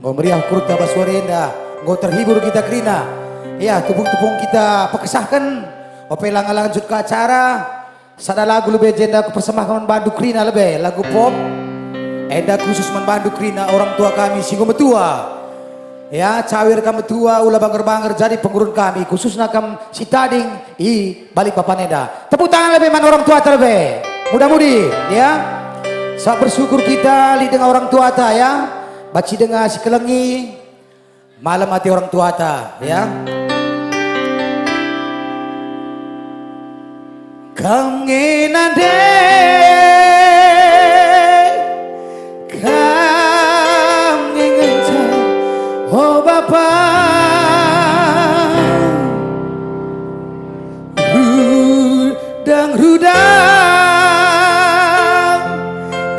Ngau meriah kurut tabas suarenda, ngau terhibur kita kerina. Ya, tupung-tupung kita pekesahkan. Ope lanjut ke acara. Sada lagu lebih jenda aku persembahkan bandu kerina lebih. Lagu pop. Enda khusus membantu kerina orang tua kami singgo metua. Ya, cawir kami tua ulah bangger-bangger jadi pengurun kami. Khususnya kam si tading i balik papan enda. Tepuk tangan lebih man orang tua terlebih. Mudah-mudi ya. Saat bersyukur kita li dengan orang tua ta ya. Baci dengan si kelengi. Malam hati orang tua ta ya. Kang ngenade Kang ngencan oh Bapa rudang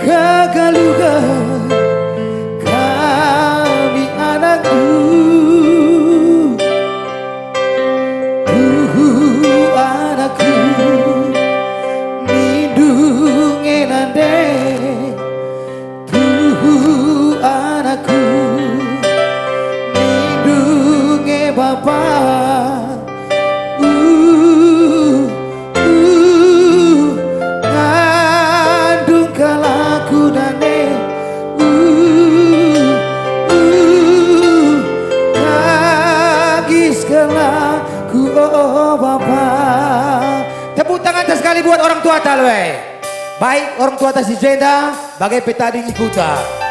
kagalugan kami anakku anakku lindungi nande anakku lindungi Bapa ngandung kalaku nande nagis kalaku oh Bapa. Tepuk tangan sekali buat orang tua talwe. Baik orang tua tas di jenda bagai petading ikuta.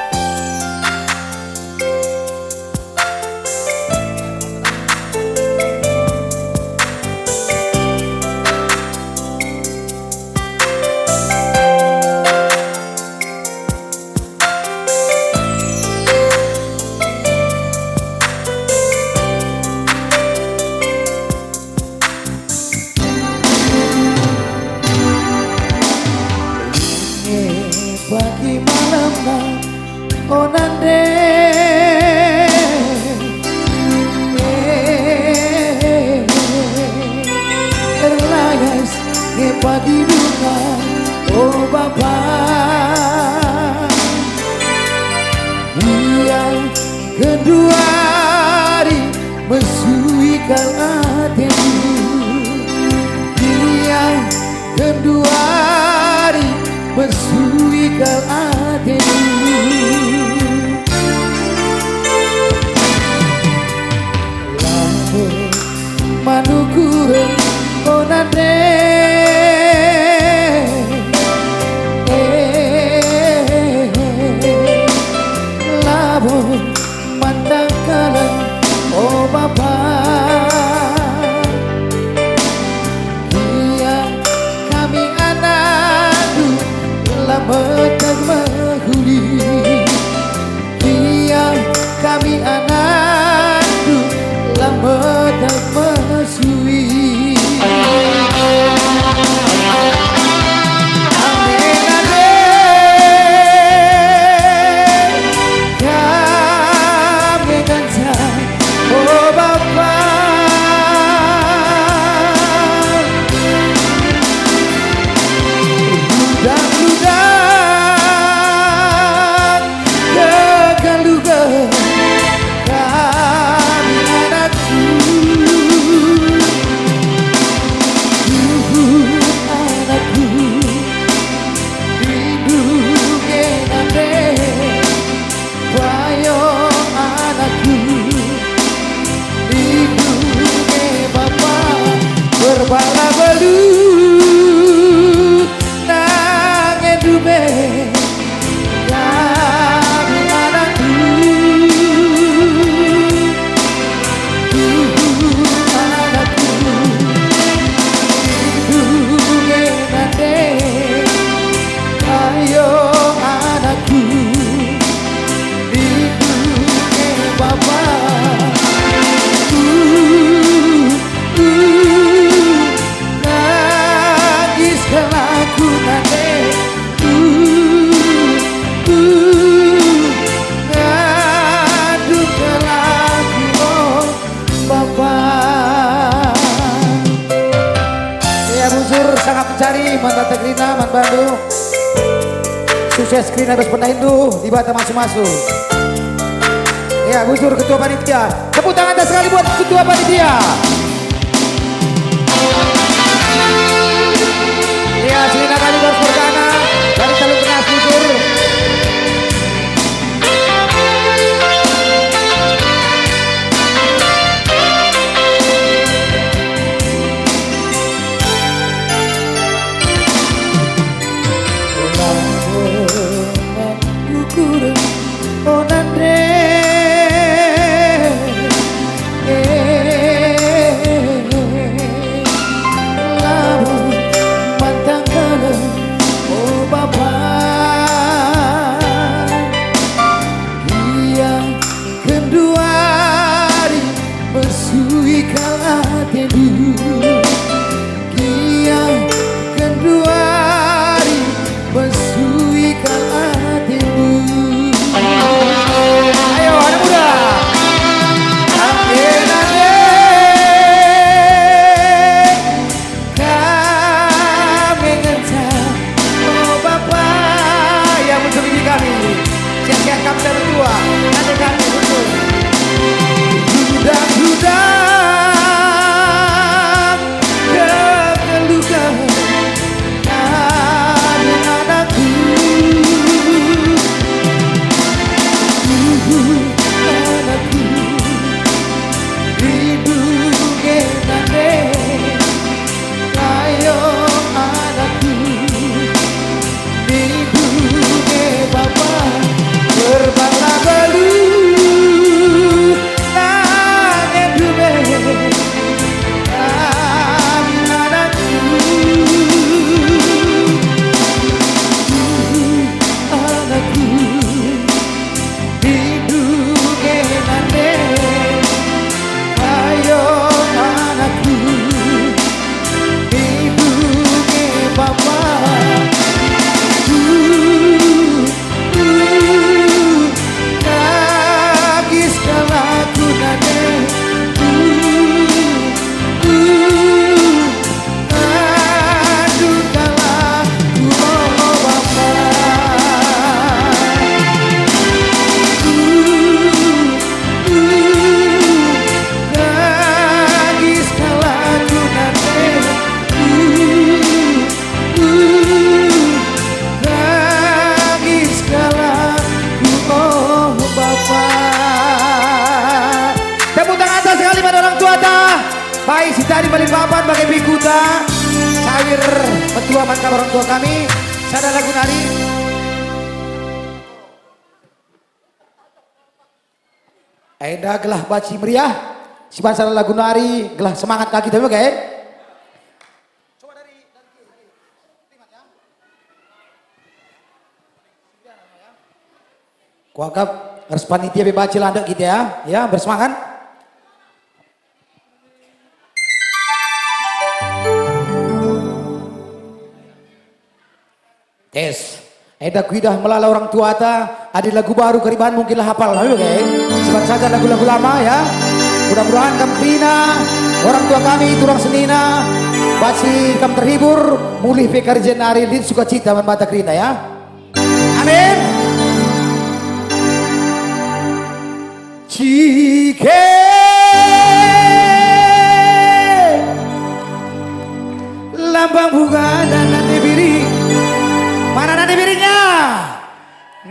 Pagi malam oh nande terlayas nge pagi duka oh Bapa yang kedua hari mesuikan hatiku yang kedua hari bersuikal hatimu lalu manukurang oh nande lalu mandang kalan oh Bapa metang mahuli dia kami anakku lametang masui amin kami ganjar oh Bapa berbala belu nangen dume kami anakku anakku lindungi nande ayo anakku lindungi Bapa kelaku nande ngadu kelaku oh Bapa. Ya busur sangat mencari mantan tegrina man bandu sukses krina harus pernah Hindu di bata masuk-masuk Ya, busur ketua panitia. Tepuk tangan atas sekali buat ketua panitia. Ya, Selina kali Bos Perdana dari Talung Kenas busur. Baik, sita di Balikpapan bagai Bikuta, Sawir, petua mantap orang tua kami, Sada Lagunari. Aida gelah baci meriah, Sipan Sada Lagunari, gelah semangat kaki tapi oke. Coba dari kuagap harus panitia bebaci landak gitu ya bersemangat. Yes, Eda kuidah melala orang tua ta, ada lagu baru keriban mungkinlah hafal, oke? Simpan saja lagu-lagu lama ya. Mudah-mudahan kamu Krina, orang tua kami turang senina, pasti kamu terhibur, mulih pekerjaan hari ini sukacita membata Krina ya. Amin. Cike lambang bunga dan nanti biring. Mana nanti biringnya?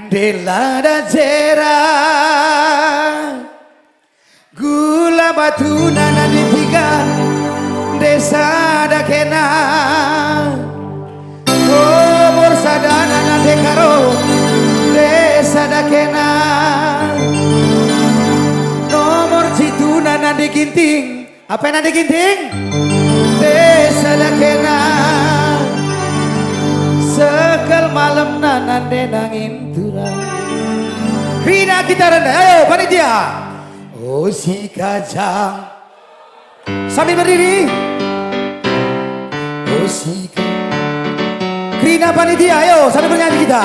Delada jera gula batu nana dipikan desa da kena komor sadana nana dekaro desa da kena nomor jitu nana diginting apa nana diginting desa da kena sekal malam nanande nangin turang Krina kita rendah, ayo panitia. Oh si kajang sambil berdiri. Oh si Krina panitia, ayo sambil bernyanyi kita.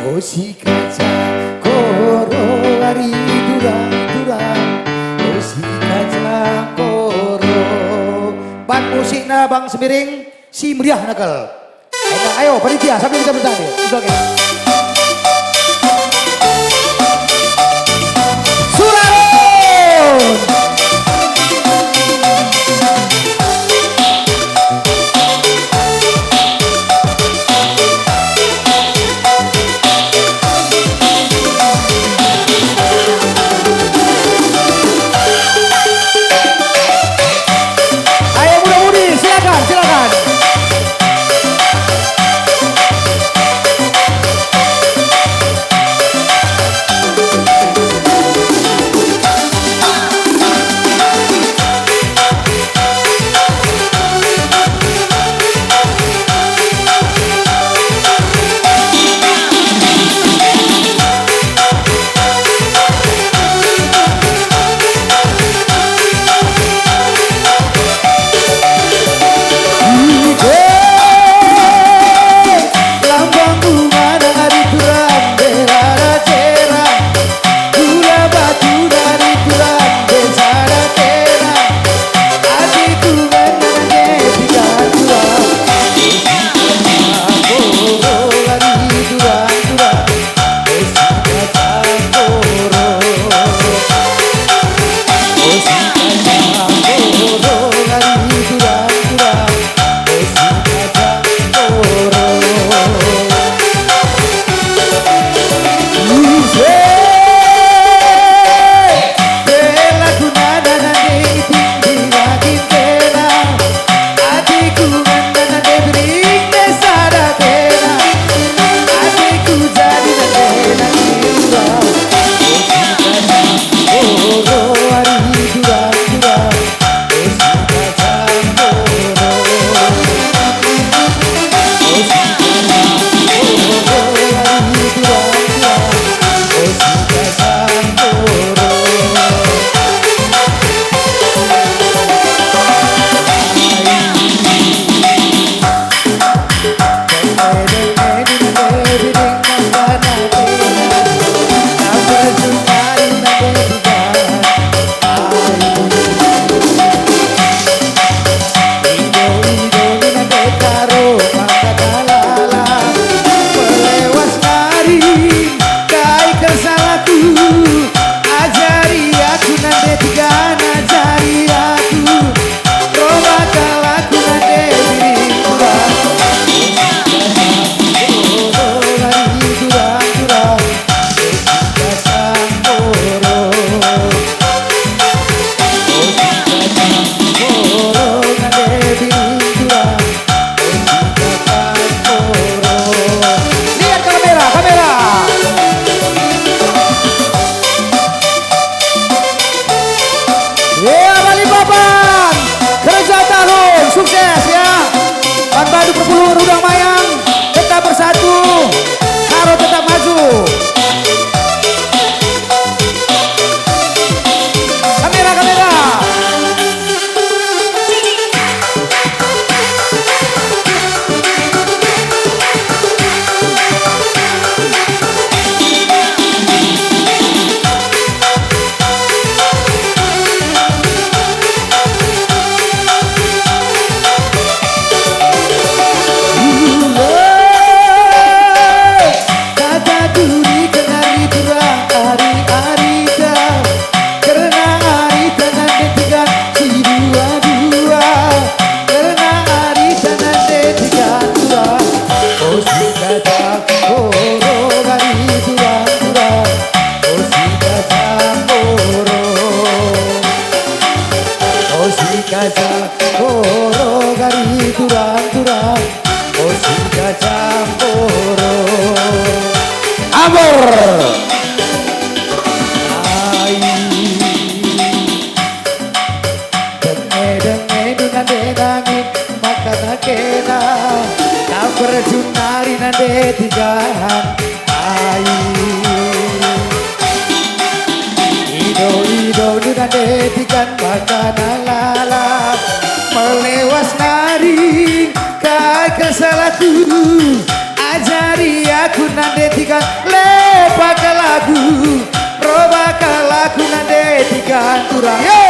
Oh si kajang koro hari durang-durang. Oh si kajang koro ban musik na Bang Semiring si meriah nakal. Ayo panitia sambil kita bertanya. Oke. junari nande tigaan ayu ido nande tigan bakana lalap melewas nari kakak salahku ajari aku nande tigan lepak lagu robak lagu nande tigan turang yo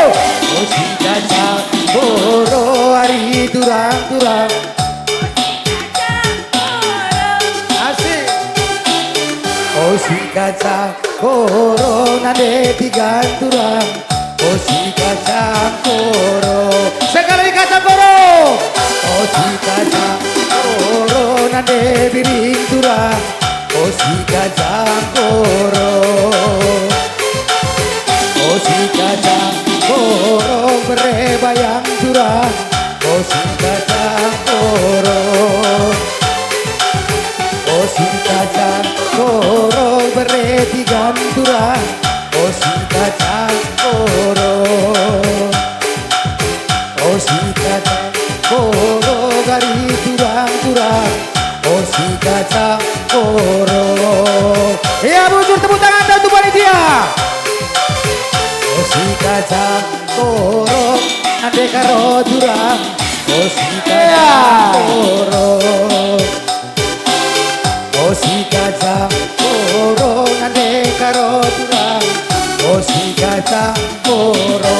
oh si kaca boro hari turang asik oh si kaca boro nande tigan turang oh si kaca boro sekali kaca boro oh si kaca boro nande biring turang oh si kaca boro oh si kaca boro berebayang turang oh si kaca boro oh si kaca boro beretigan turang oh si kaca boro oh si kaca boro gari turang oh si kaca boro ya bujur tepuk tangan dan untuk panitia oh si kaca boro ande karo turang oh si kaca boro oh si kaca boro ande karo turang oh si kaca boro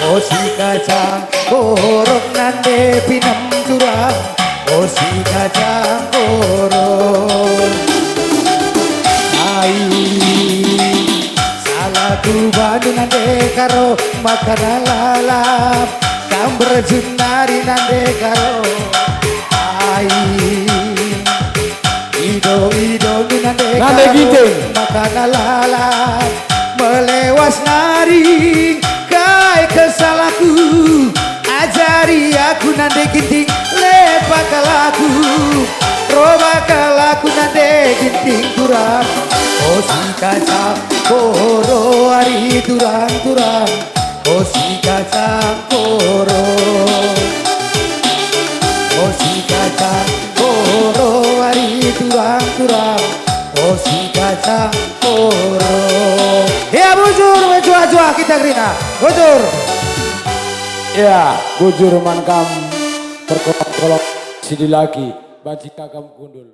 oh si kaca boro nande pinam turang oh si kaca boro tu Bandung nande karo makanan lalap kamber junari nande karo ido nande karo makanan lalap melewas nari kai kesalaku ajari aku nande ginting lepak laku robak laku nande ginting turang oh si kaca boro hari turang oh si kaca boro oh si kaca boro hari turang oh si kaca boro ya bujur jua kita gerina bujur ya bujur mankam berkolok-kolok sidi lagi bajika kamu gundul.